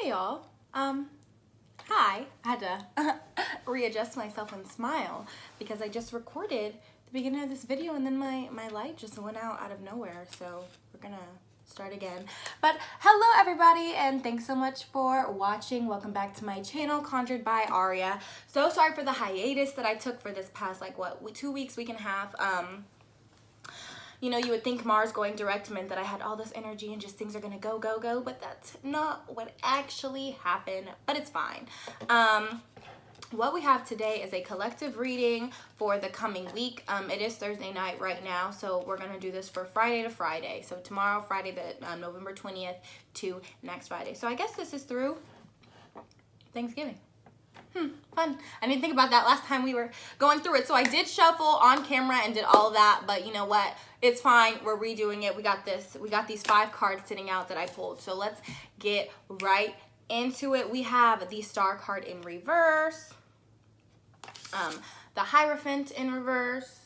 Hey y'all. Hi. I had to readjust myself and smile because I just recorded the beginning of this video and then my light just went out of nowhere. So we're gonna start again. But hello everybody and thanks so much for watching. Welcome back to my channel, Conjured by Aria. So sorry for the hiatus that I took for this past 2 weeks, week and a half. You know, you would think Mars going direct meant that I had all this energy and just things are gonna go, but that's not what actually happened, but it's fine. What we have today is a collective reading for the coming week. It is Thursday night right now, so we're gonna do this for Friday to Friday. So tomorrow, Friday, November 20th to next Friday. So I guess this is through Thanksgiving. Fun. I didn't think about that last time we were going through it. So I did shuffle on camera and did all of that, but you know what? It's fine. We're redoing it. We got this. We got these 5 cards sitting out that I pulled. So let's get right into it. We have the Star card in reverse, the Hierophant in reverse.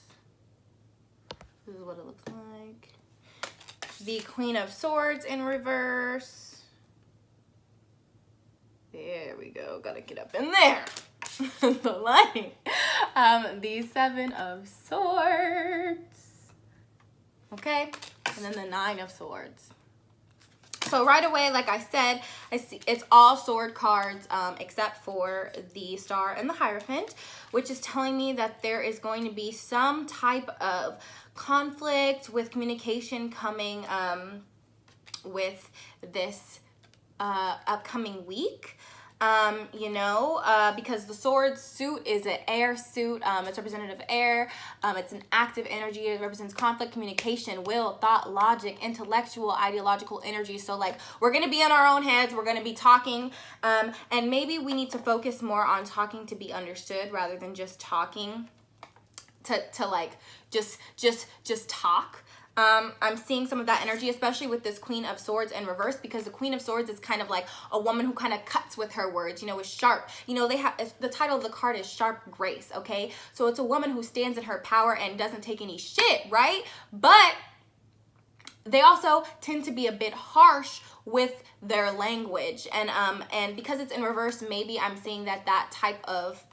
This is what it looks like. The Queen of Swords in reverse. There we go. Gotta get up in there. The lighting. The 7 of Swords. Okay. And then the 9 of Swords. So right away, like I said, I see it's all sword cards except for the Star and the Hierophant, which is telling me that there is going to be some type of conflict with communication coming with this upcoming week. Because the sword suit is an air suit. It's representative of air. It's an active energy. It represents conflict, communication, will, thought, logic, intellectual, ideological energy. So like we're going to be in our own heads. We're going to be talking. And maybe we need to focus more on talking to be understood rather than just talking to like just talk. I'm seeing some of that energy, especially with this Queen of Swords in reverse, because the Queen of Swords is kind of like a woman who kind of cuts with her words, you know, is sharp. You know, the title of the card is Sharp Grace, okay? So it's a woman who stands in her power and doesn't take any shit, right? But they also tend to be a bit harsh with their language. And because it's in reverse, maybe I'm seeing that type of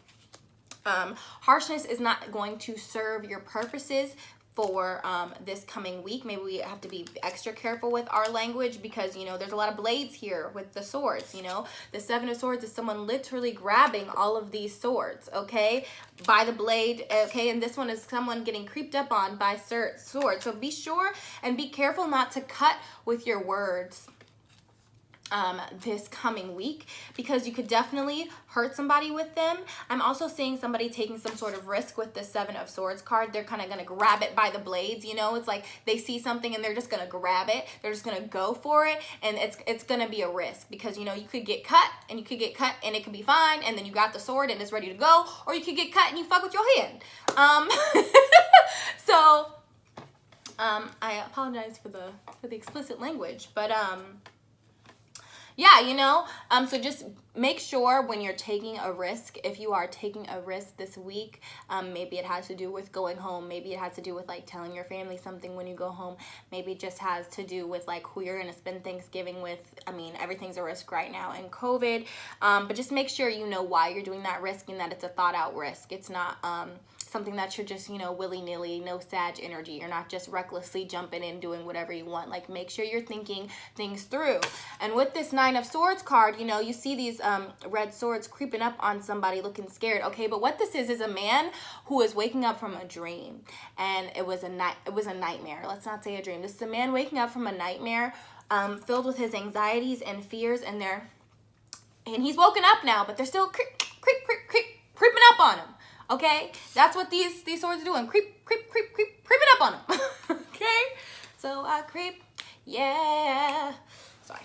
harshness is not going to serve your purposes for this coming week. Maybe we have to be extra careful with our language because, you know, there's a lot of blades here with the swords, you know. The 7 of Swords is someone literally grabbing all of these swords, okay, by the blade, okay, and this one is someone getting creeped up on by swords. So be sure and be careful not to cut with your words this coming week, because you could definitely hurt somebody with them. I'm also seeing somebody taking some sort of risk with the 7 of Swords card. They're kind of going to grab it by the blades, you know. It's like they see something and they're just going to grab it. They're just going to go for it, and it's going to be a risk because, you know, you could get cut and you could get cut and it could be fine, and then you got the sword and it's ready to go, or you could get cut and you fuck with your hand. I apologize for the explicit language, but yeah, you know, so just make sure when you're taking a risk, if you are taking a risk this week, maybe it has to do with going home. Maybe it has to do with like telling your family something when you go home. Maybe it just has to do with like who you're going to spend Thanksgiving with. I mean, everything's a risk right now in COVID, but just make sure you know why you're doing that risk and that it's a thought out risk. It's not something that you're just, you know, willy-nilly, no Sag energy. You're not just recklessly jumping in doing whatever you want. Like, make sure you're thinking things through. And with this 9 of Swords card, you know, you see these red swords creeping up on somebody looking scared, okay? But what this is a man who is waking up from a dream, and it was a nightmare. Let's not say a dream. This is a man waking up from a nightmare filled with his anxieties and fears, and he's woken up now, but they're still creeping up on him. Okay, that's what these swords are doing. Creeping up on them. Okay, so creep, yeah. Sorry.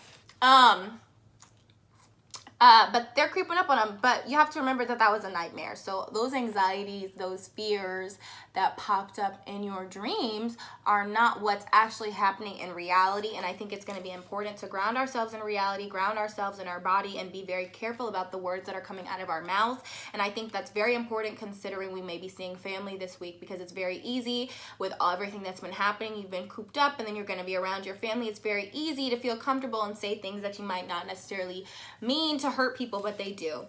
But they're creeping up on them. But you have to remember that that was a nightmare. So those anxieties, those fears that popped up in your dreams are not what's actually happening in reality. And I think it's going to be important to ground ourselves in reality, ground ourselves in our body, and be very careful about the words that are coming out of our mouths. And I think that's very important considering we may be seeing family this week, because it's very easy with everything that's been happening. You've been cooped up and then you're going to be around your family. It's very easy to feel comfortable and say things that you might not necessarily mean to hurt people, but they do.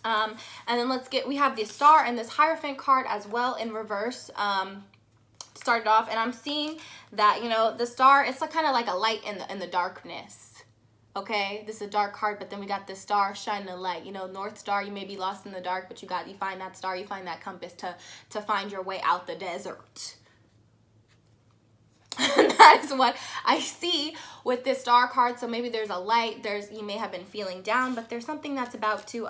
And then we have the Star and this Hierophant card as well in reverse. Started off, and I'm seeing that, you know, the Star, it's like kind of like a light in the darkness. Okay, this is a dark card, but then we got this star shining a light. You know, North Star, you may be lost in the dark, but you find that star, you find that compass to find your way out the desert. That is what I see with this Star card. So maybe there's a light, you may have been feeling down, but there's something that's about to,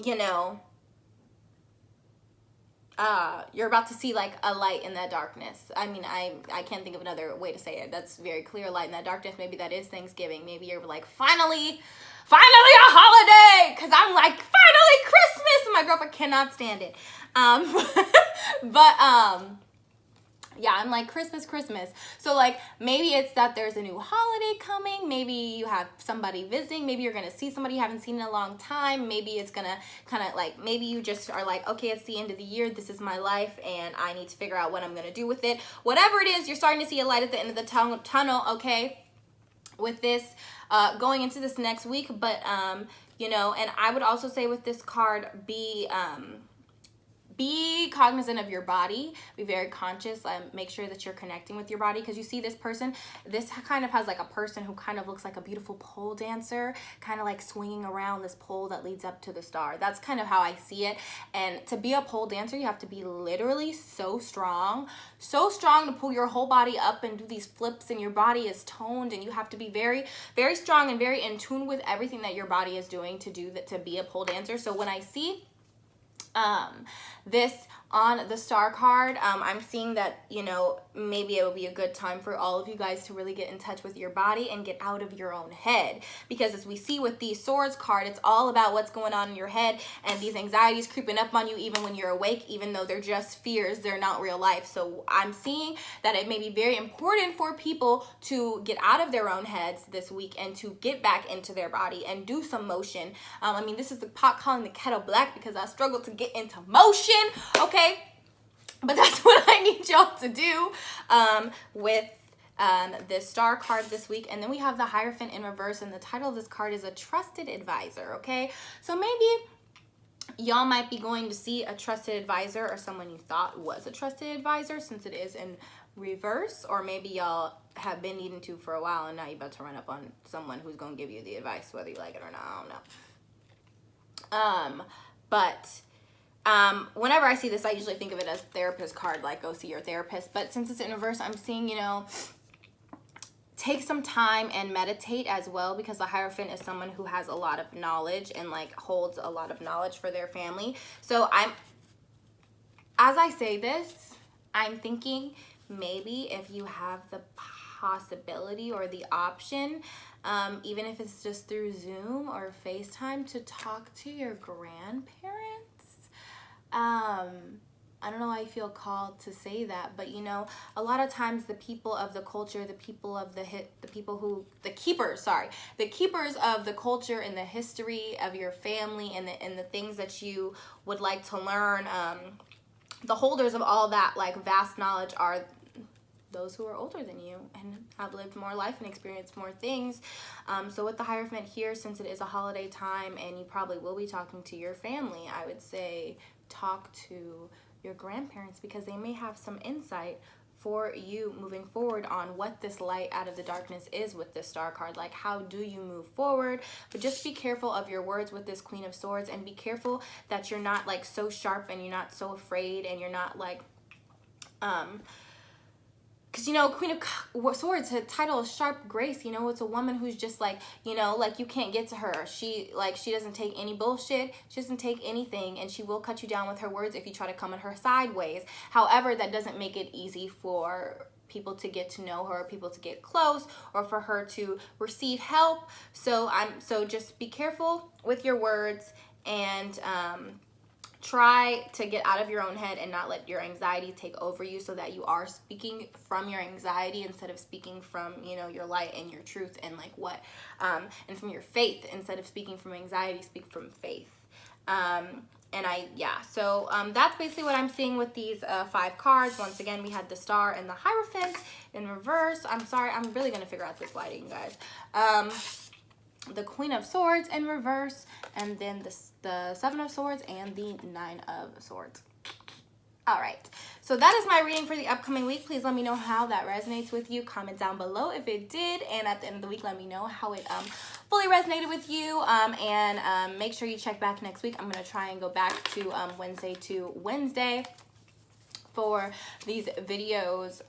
you know, you're about to see like a light in that darkness. I mean, I can't think of another way to say it. That's very clear, light in that darkness. Maybe that is Thanksgiving. Maybe you're like, finally a holiday, because I'm like, finally Christmas, and my girlfriend cannot stand it. Yeah, I'm like, Christmas. So like, maybe it's that there's a new holiday coming. Maybe you have somebody visiting. Maybe you're going to see somebody you haven't seen in a long time. Maybe it's going to kind of like, maybe you just are like, okay, it's the end of the year. This is my life and I need to figure out what I'm going to do with it. Whatever it is, you're starting to see a light at the end of the tunnel, okay, with this going into this next week. But, you know, and I would also say with this card, be cognizant of your body. Be very conscious. Make sure that you're connecting with your body, because you see this person, this kind of has like a person who kind of looks like a beautiful pole dancer, kind of like swinging around this pole that leads up to the star. That's kind of how I see it. And to be a pole dancer, you have to be literally so strong to pull your whole body up and do these flips, and your body is toned, and you have to be very, very strong and very in tune with everything that your body is doing to do that, to be a pole dancer. So when I see this on the Star card, I'm seeing that, you know, maybe it will be a good time for all of you guys to really get in touch with your body and get out of your own head. Because as we see with the Swords card, it's all about what's going on in your head, and these anxieties creeping up on you even when you're awake, even though they're just fears, they're not real life. So I'm seeing that it may be very important for people to get out of their own heads this week and to get back into their body and do some motion. I mean, this is the pot calling the kettle black, because I struggle to get into motion, okay? But that's what I need y'all to do with this Star card this week. And then we have the Hierophant in reverse, and the title of this card is a trusted advisor, okay? So maybe y'all might be going to see a trusted advisor, or someone you thought was a trusted advisor, since it is in reverse. Or maybe y'all have been needing to for a while, and now you're about to run up on someone who's going to give you the advice, whether you like it or not, I don't know. Whenever I see this, I usually think of it as therapist card, like go see your therapist. But since it's in reverse, I'm seeing, you know, take some time and meditate as well, because the Hierophant is someone who has a lot of knowledge and like holds a lot of knowledge for their family. So as I say this, I'm thinking maybe if you have the possibility or the option, even if it's just through Zoom or FaceTime, to talk to your grandparents. I don't know why I feel called to say that, but you know, a lot of times the people of the culture, the keepers of the culture and the history of your family and the things that you would like to learn, the holders of all that like vast knowledge are those who are older than you and have lived more life and experienced more things. So with the Hierophant here, since it is a holiday time and you probably will be talking to your family, I would say talk to your grandparents, because they may have some insight for you moving forward on what this light out of the darkness is with this Star card. Like, how do you move forward? But just be careful of your words with this Queen of Swords, and be careful that you're not like so sharp and you're not so afraid, and you're not like because, you know, Queen of Swords, her title is Sharp Grace. You know, it's a woman who's just like, you know, like you can't get to her. She doesn't take any bullshit. She doesn't take anything, and she will cut you down with her words if you try to come at her sideways. However, that doesn't make it easy for people to get to know her, people to get close, or for her to receive help. So just be careful with your words, and try to get out of your own head and not let your anxiety take over you, so that you are speaking from your anxiety instead of speaking from, you know, your light and your truth, and like what and from your faith. Instead of speaking from anxiety, speak from faith. So that's basically what I'm seeing with these 5 cards. Once again, we had the Star and the Hierophant in reverse. I'm sorry, I'm really gonna figure out this lighting, guys. The Queen of Swords in reverse, and then the 7 of Swords and the 9 of Swords. All right, so that is my reading for the upcoming week. Please let me know how that resonates with you. Comment down below if it did, and at the end of the week, let me know how it fully resonated with you. And make sure you check back next week. I'm gonna try and go back to Wednesday to Wednesday for these videos.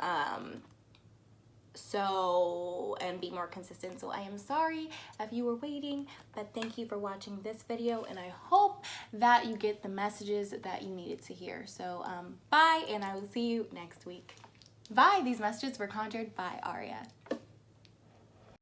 And be more consistent. So I am sorry if you were waiting, but thank you for watching this video, and I hope that you get the messages that you needed to hear. So bye, and I will see you next week. Bye. These messages were conjured by Aria.